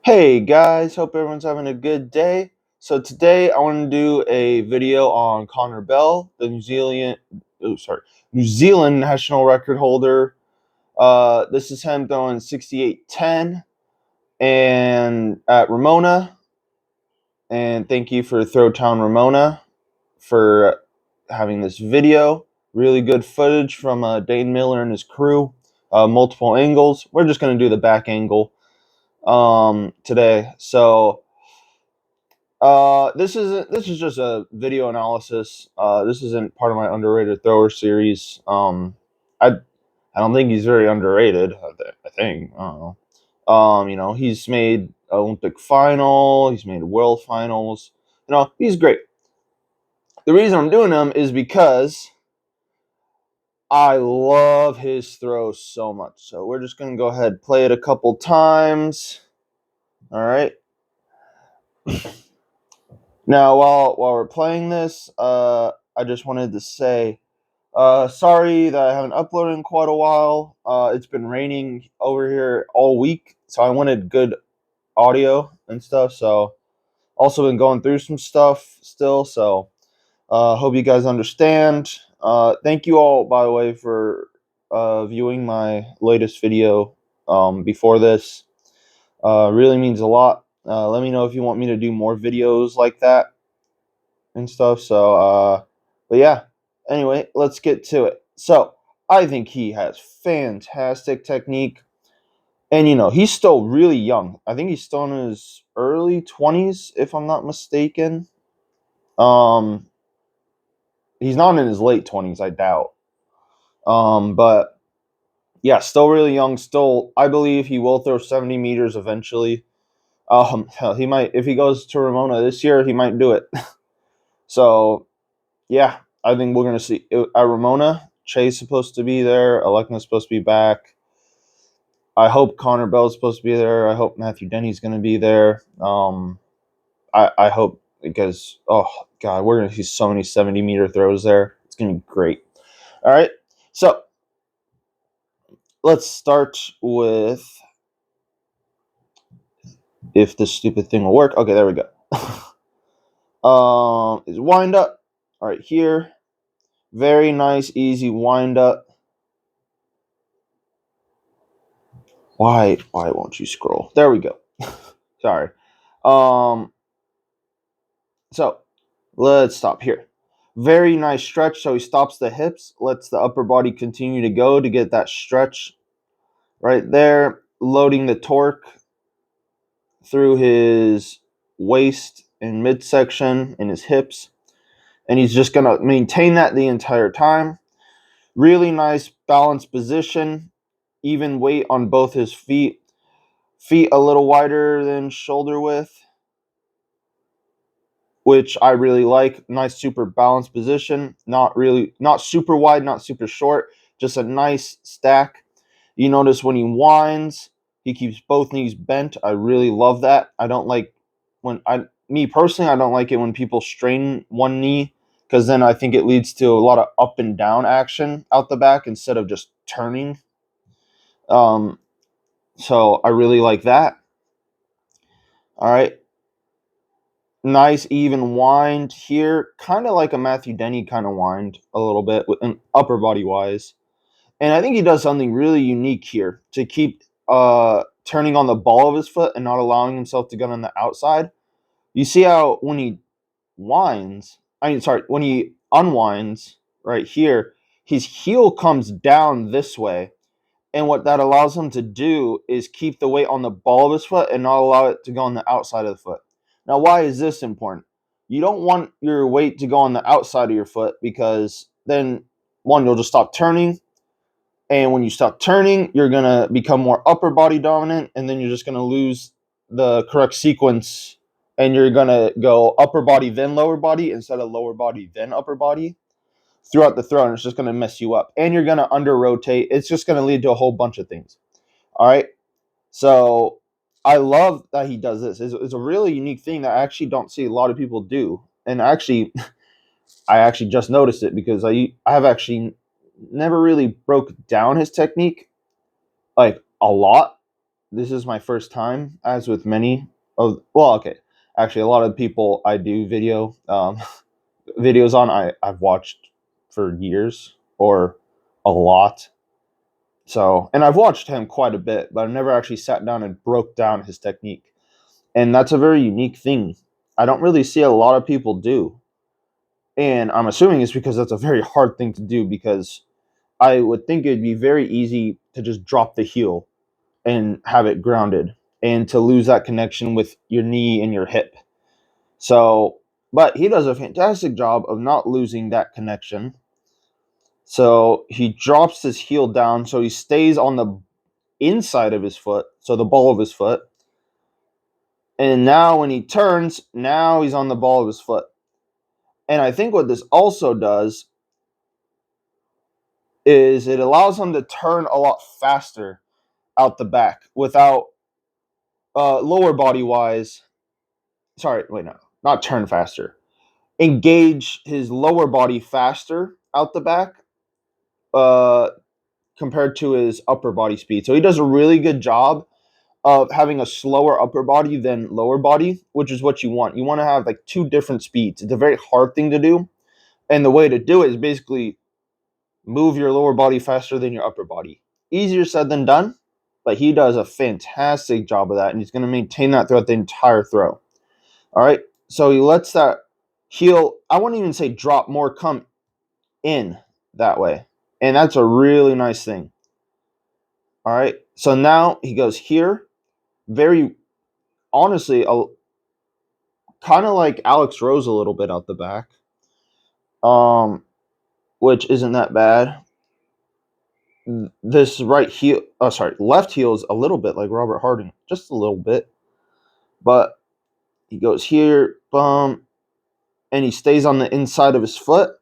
Hey guys, hope everyone's having a good day. So today I want to do a video on Connor Bell, the New Zealand national record holder. This is him throwing 68-10 and at Ramona. And thank you for Throwtown Ramona for having this video. Really good footage from Dane Miller and his crew. Multiple angles. We're just going to do the back angle today. So this is just a video analysis. This isn't part of my underrated thrower series. I don't think he's very underrated. I think I don't know. He's made Olympic final. He's made World finals. He's great. The reason I'm doing him is because I love his throws so much. So we're just gonna go ahead play it a couple times. All right. Now, while we're playing this, I just wanted to say, sorry that I haven't uploaded in quite a while. It's been raining over here all week, so I wanted good audio and stuff. So, also been going through some stuff still. So, hope you guys understand. Thank you all, by the way, for viewing my latest video before this. Really means a lot. Let me know if you want me to do more videos like that and stuff. So, but yeah. Anyway, let's get to it. So, I think he has fantastic technique, and he's still really young. I think he's still in his early 20s, if I'm not mistaken. Um, he's not in his late 20s, I doubt. But yeah, still really young. Still, I believe he will throw 70 meters eventually. Hell, he might, if he goes to Ramona this year, he might do it. So yeah, I think we're going to see at Ramona. Che's supposed to be there. Alekna's supposed to be back. I hope Connor Bell's supposed to be there. I hope Matthew Denny's going to be there. I hope, because, oh, God, we're going to see so many 70-meter throws there. It's going to be great. All right, so let's start with if this stupid thing will work. Okay, there we go. Is wind up. All right, here. Very nice, easy wind up. Why won't you scroll? There we go. Sorry. So let's stop here. Very nice stretch. So he stops the hips, lets the upper body continue to go to get that stretch right there, loading the torque through his waist and midsection and his hips. And he's just going to maintain that the entire time. Really nice balanced position, even weight on both his feet. Feet a little wider than shoulder width, which I really like. Nice, super balanced position. Not super wide, not super short. Just a nice stack. You notice when he winds, he keeps both knees bent. I really love that. I don't like me personally, I don't like it when people strain one knee, because then I think it leads to a lot of up and down action out the back instead of just turning. So I really like that. All right. Nice even wind here, kind of like a Matthew Denny kind of wind a little bit, with an upper body wise. And I think he does something really unique here to keep turning on the ball of his foot and not allowing himself to get on the outside. You see how when he when he unwinds right here, his heel comes down this way. And what that allows him to do is keep the weight on the ball of his foot and not allow it to go on the outside of the foot. Now, why is this important? You don't want your weight to go on the outside of your foot, because then, one, you'll just stop turning. And when you stop turning, you're going to become more upper body dominant, and then you're just going to lose the correct sequence. And you're going to go upper body, then lower body, instead of lower body, then upper body throughout the throw, and it's just going to mess you up. And you're going to under rotate. It's just going to lead to a whole bunch of things. All right. So I love that he does this. It's a really unique thing that I actually don't see a lot of people do. And I actually just noticed it, because I have never really broke down his technique like a lot, this is my first time, as with many of, well, okay, actually, a lot of people I do videos on, I've watched for years or a lot. So, and I've watched him quite a bit, but I've never actually sat down and broke down his technique. And that's a very unique thing. I don't really see a lot of people do. And I'm assuming it's because that's a very hard thing to do, because I would think it'd be very easy to just drop the heel and have it grounded and to lose that connection with your knee and your hip. So, but he does a fantastic job of not losing that connection. So he drops his heel down so he stays on the inside of his foot, so the ball of his foot. And now when he turns, now he's on the ball of his foot. And I think what this also does is it allows him to turn a lot faster out the back without lower body wise. Sorry, wait, no, not turn faster. Engage his lower body faster out the back uh, compared to his upper body speed. So he does a really good job of having a slower upper body than lower body, which is what you want. You want to have like two different speeds. It's a very hard thing to do. And the way to do it is basically move your lower body faster than your upper body. Easier said than done, but he does a fantastic job of that, and he's going to maintain that throughout the entire throw. All right, so he lets that heel, I wouldn't even say drop, more come in that way, and that's a really nice thing. All right, so now he goes here, very honestly, kind of like Alex Rose a little bit out the back, which isn't that bad. This left heel is a little bit like Robert Harding, just a little bit, but he goes here, and he stays on the inside of his foot.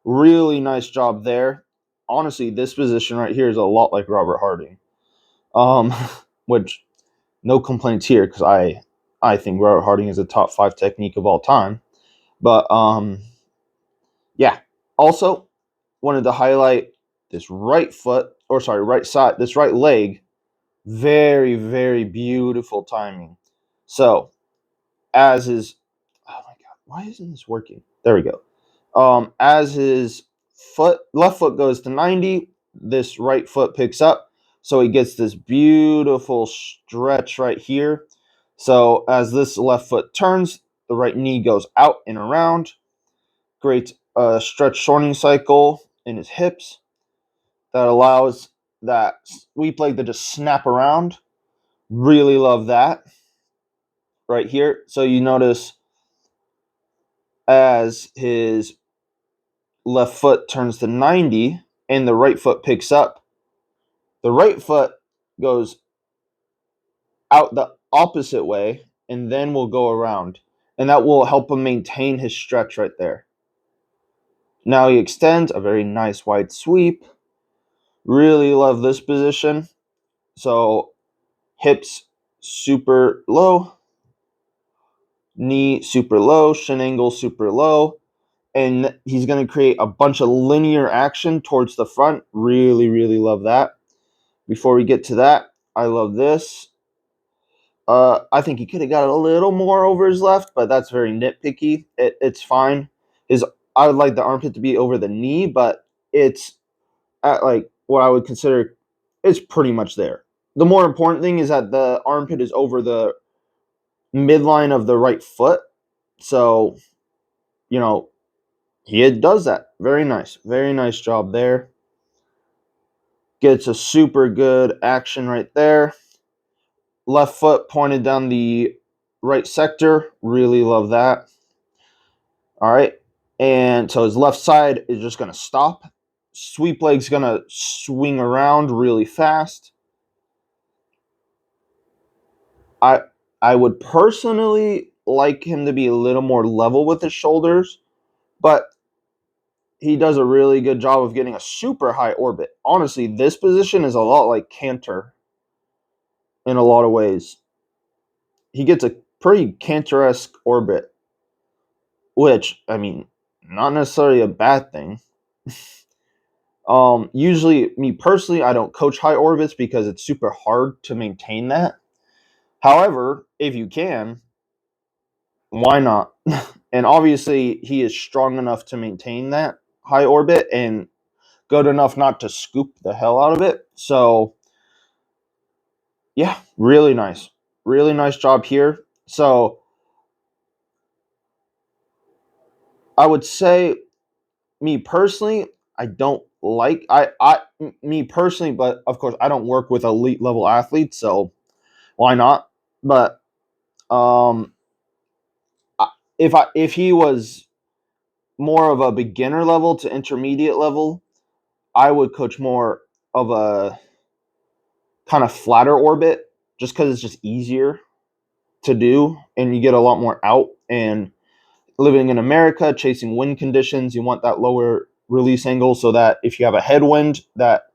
Really nice job there. Honestly, this position right here is a lot like Robert Harding, um, which no complaints here, because I think Robert Harding is a top 5 technique of all time. But yeah. Also, wanted to highlight this right foot, or sorry, right side, this right leg. Very, very beautiful timing. So, as his, oh my god, why isn't this working? There we go. As his left foot goes to 90, this right foot picks up, so he gets this beautiful stretch right here. So as this left foot turns, the right knee goes out and around. Great stretch shortening cycle in his hips that allows that sweep leg to just snap around. Really love that right here. So you notice as his left foot turns to 90 and the right foot picks up, the right foot goes out the opposite way and then will go around. And that will help him maintain his stretch right there. Now he extends a very nice wide sweep. Really love this position. So hips super low, knee super low, shin angle super low. And he's going to create a bunch of linear action towards the front. Really, really love that. Before we get to that, I love this. I think he could have got a little more over his left, but that's very nitpicky. It's fine. I would like the armpit to be over the knee, but it's at like what I would consider it's pretty much there. The more important thing is that the armpit is over the midline of the right foot. So, you know, he does that. Very nice. Very nice job there. Gets a super good action right there. Left foot pointed down the right sector. Really love that. All right. And so his left side is just going to stop. Sweep leg's going to swing around really fast. I would personally like him to be a little more level with his shoulders, but he does a really good job of getting a super high orbit. Honestly, this position is a lot like Cantor in a lot of ways. He gets a pretty Cantor-esque orbit, which, I mean, not necessarily a bad thing. Usually, me personally, I don't coach high orbits because it's super hard to maintain that. However, if you can, why not? And obviously, he is strong enough to maintain that high orbit and good enough not to scoop the hell out of it. So, yeah, really nice. Really nice job here. So, I would say, me personally, I don't like me personally, but of course I don't work with elite level athletes, so why not? But um if he was more of a beginner level to intermediate level, I would coach more of a kind of flatter orbit just cuz it's just easier to do and you get a lot more out. And living in America, chasing wind conditions, you want that lower release angle so that if you have a headwind, that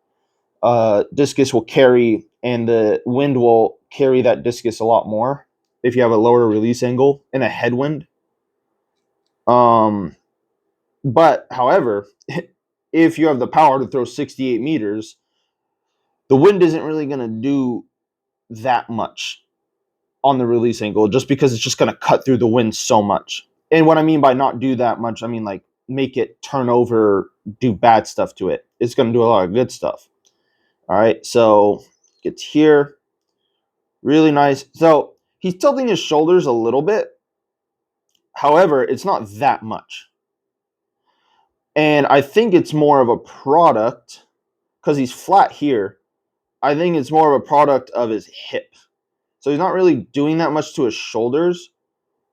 discus will carry and the wind will carry that discus a lot more if you have a lower release angle in a headwind. Um, but however, if you have the power to throw 68 meters, the wind isn't really going to do that much on the release angle just because it's just going to cut through the wind so much. And what I mean by not do that much, I mean like make it turn over, do bad stuff to it. It's going to do a lot of good stuff. All right, so it's here. Really nice. So he's tilting his shoulders a little bit. However, it's not that much. And I think it's more of a product because he's flat here. I think it's more of a product of his hip. So he's not really doing that much to his shoulders.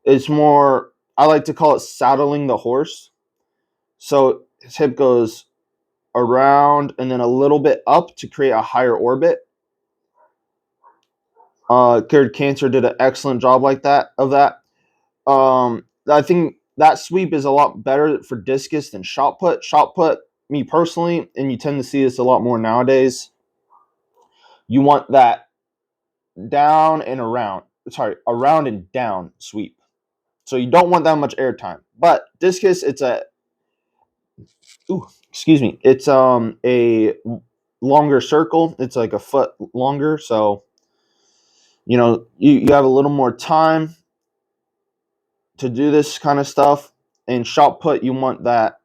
It's more, I like to call it saddling the horse. So his hip goes around and then a little bit up to create a higher orbit. Gerd Cancer did an excellent job like that of that. I think that sweep is a lot better for discus than shot put. Shot put, me personally, and you tend to see this a lot more nowadays. You want that down and around. Sorry, around and down sweep. So you don't want that much air time. But discus, it's a excuse me, it's a longer circle. It's like a foot longer, so you have a little more time to do this kind of stuff. And shot put, you want that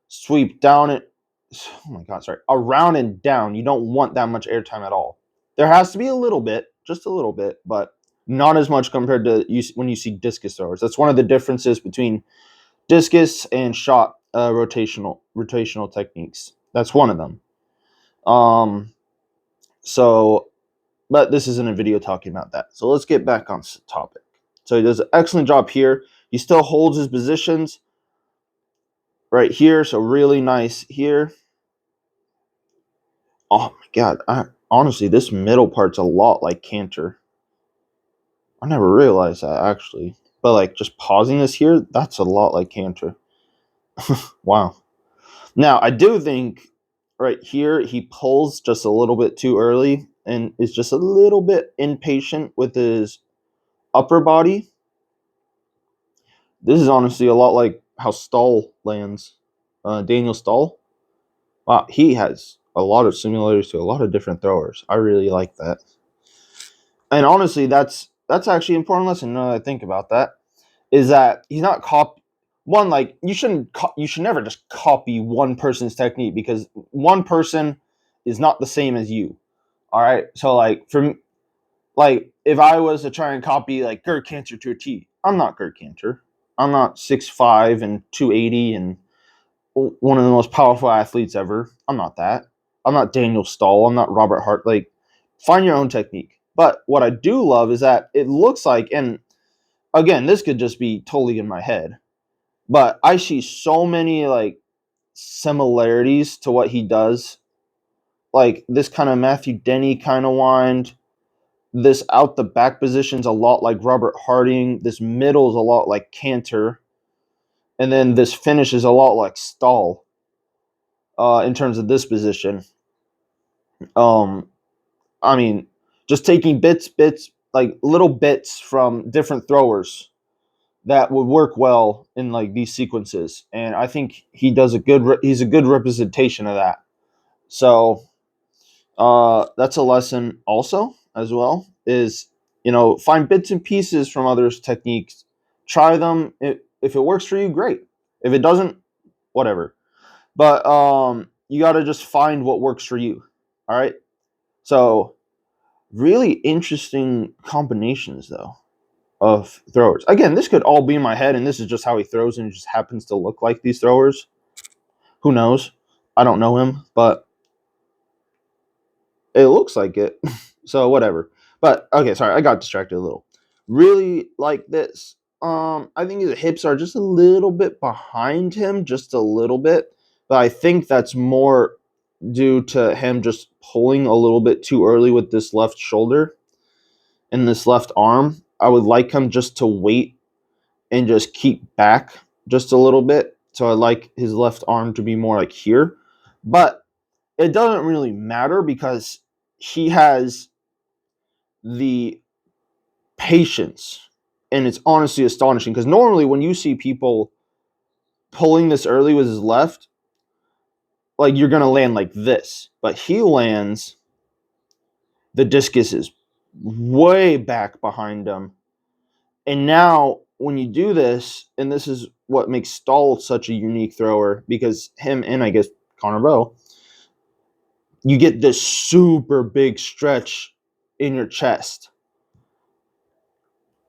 sweep down it. Oh my god, sorry, around and down. You don't want that much airtime at all. There has to be a little bit, just a little bit, but not as much compared to when you see discus throwers. That's one of the differences between discus and shot rotational techniques. That's one of them. So, but this isn't a video talking about that. So let's get back on topic. So he does an excellent job here. He still holds his positions right here. So really nice here. Oh my god! Honestly, this middle part's a lot like Cantor. I never realized that actually, but like just pausing this here, that's a lot like Cantor. Wow. Now I do think right here he pulls just a little bit too early and is just a little bit impatient with his upper body. This is honestly a lot like how Stahl lands, Daniel Stahl. Wow, he has a lot of similarities to a lot of different throwers. I really like that. And honestly, that's actually an important lesson. Now that I think about that, is that he's not one, like you should never just copy one person's technique because one person is not the same as you. All right, so like if I was to try and copy like Gerd Cantor to a T, I'm not Gerd Cantor. I'm not 6'5" and 280 and one of the most powerful athletes ever. I'm not that. I'm not Daniel Stahl. I'm not Robert Hart. Like, find your own technique. But what I do love is that it looks like, and again, this could just be totally in my head, but I see so many like similarities to what he does. Like this kind of Matthew Denny kind of wind. This out the back position's a lot like Robert Harding. This middle is a lot like Cantor. And then this finish is a lot like Stahl in terms of this position. I mean, just taking bits, like little bits from different throwers that would work well in like these sequences, and I think he does he's a good representation of that. So that's a lesson also as well is, find bits and pieces from others' techniques, try them. If it works for you, great. If it doesn't, whatever. But you got to just find what works for you. All right. So really interesting combinations though of throwers. Again, this could all be in my head, and this is just how he throws, and it just happens to look like these throwers. Who knows? I don't know him, but it looks like it. So whatever. But okay, sorry, I got distracted a little. Really like this. I think his hips are just a little bit behind him, just a little bit. But I think that's more due to him just pulling a little bit too early with this left shoulder and this left arm. I would like him just to wait and just keep back just a little bit. So I like his left arm to be more like here. But it doesn't really matter because he has the patience, and it's honestly astonishing because normally when you see people pulling this early with his left, like you're gonna land like this, but he lands, the discus is way back behind him. And now when you do this, and this is what makes Stahl such a unique thrower, because him and I guess Connor Bell, you get this super big stretch in your chest.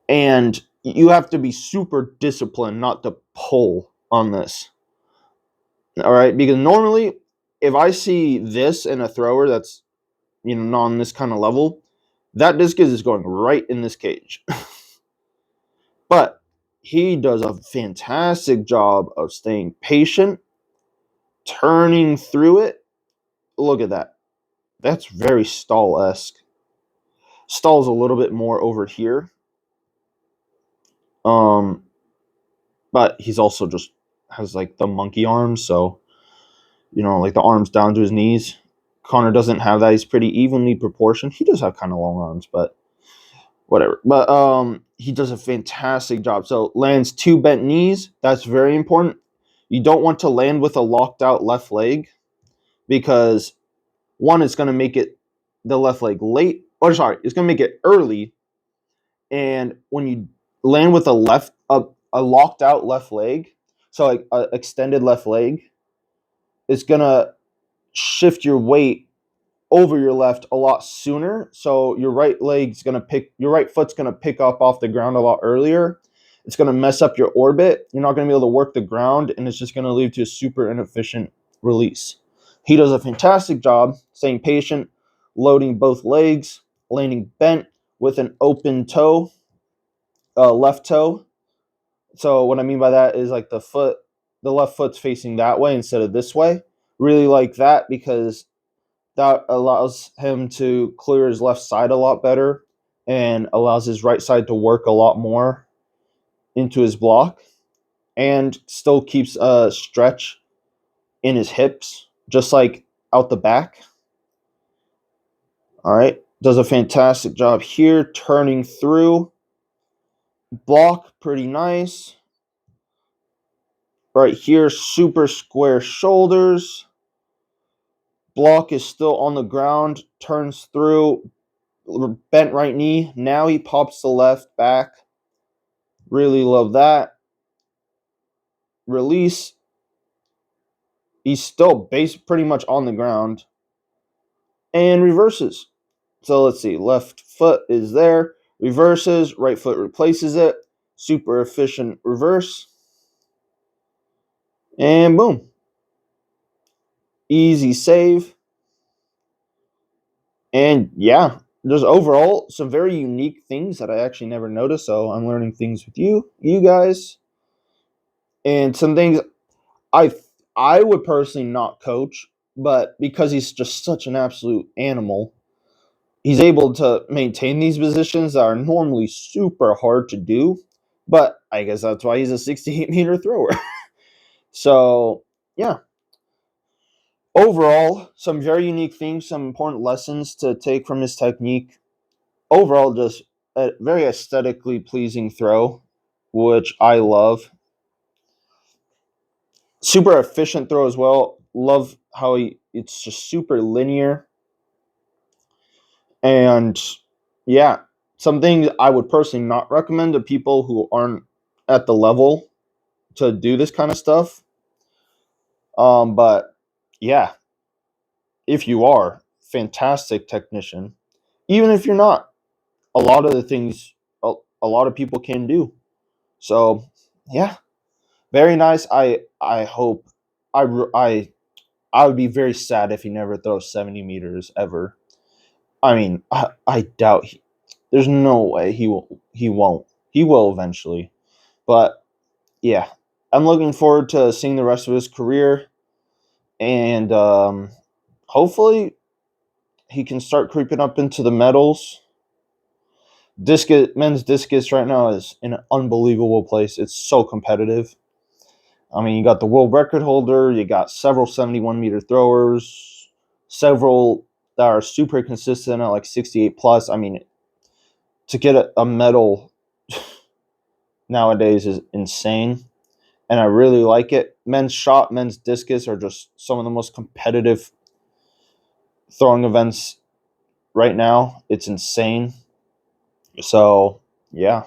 And you have to be super disciplined not to pull on this. All right, because normally if I see this in a thrower that's not on this kind of level, that discus is going right in this cage. But he does a fantastic job of staying patient, turning through it. Look at that. That's very Stahl-esque. Stahl's a little bit more over here. But he's also just has like the monkey arms, so like the arms down to his knees. Connor doesn't have that. He's pretty evenly proportioned. He does have kind of long arms, but whatever. But he does a fantastic job. So lands 2 bent knees. That's very important. You don't want to land with a locked out left leg because one, it's going to make it the left leg late. Or sorry, it's going to make it early. And when you land with a locked out left leg, so like an extended left leg, it's going to shift your weight over your left a lot sooner. So your right foot's going to pick up off the ground a lot earlier. It's going to mess up your orbit. You're not going to be able to work the ground, and it's just going to lead to a super inefficient release. He does a fantastic job staying patient, loading both legs, landing bent with an open toe, left toe. So what I mean by that is like the left foot's facing that way instead of this way. Really like that because that allows him to clear his left side a lot better and allows his right side to work a lot more into his block, and still keeps a stretch in his hips, just like out the back. All right. Does a fantastic job here, turning through. Block, pretty nice. Right here, super square shoulders. Block is still on the ground, turns through, bent right knee. Now he pops the left back. Really love that. Release. He's still pretty much on the ground. And reverses. So let's see. Left foot is there. Reverses. Right foot replaces it. Super efficient reverse. And boom. Easy save. And yeah, just overall some very unique things that I actually never noticed. So I'm learning things with you guys. And some things I would personally not coach, but because he's just such an absolute animal, he's able to maintain these positions that are normally super hard to do. But I guess that's why he's a 68-meter thrower. So, yeah. Overall, some very unique things, some important lessons to take from his technique. Overall, just a very aesthetically pleasing throw, which I love. Super efficient throw as well. love how it's just super linear. And yeah, something I would personally not recommend to people who aren't at the level to do this kind of stuff. But yeah, if you are, fantastic technician. Even if you're not, a lot of the things a lot of people can do. So yeah, very nice. I hope I r- I would be very sad if he never throws 70 meters ever. I mean, I doubt there's no way he will. He won't. He will eventually. But yeah, I'm looking forward to seeing the rest of his career, and hopefully he can start creeping up into the medals. Discus, men's discus right now is in an unbelievable place. It's so competitive. I mean, you got the world record holder, you got several 71-meter throwers, several that are super consistent at like 68 plus. I mean, to get a medal nowadays is insane, and I really like it. Men's shot, men's discus are just some of the most competitive throwing events right now. It's insane. So, yeah,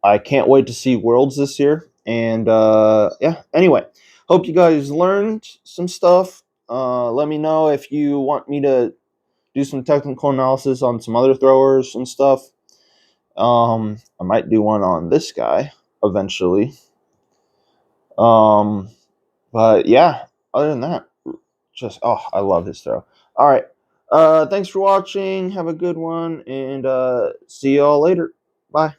I can't wait to see Worlds this year. And yeah, anyway, hope you guys learned some stuff. Let me know if you want me to do some technical analysis on some other throwers and stuff. I might do one on this guy eventually. Um, but yeah, other than that, just I love his throw. All right. Thanks for watching. Have a good one, and see y'all later. Bye.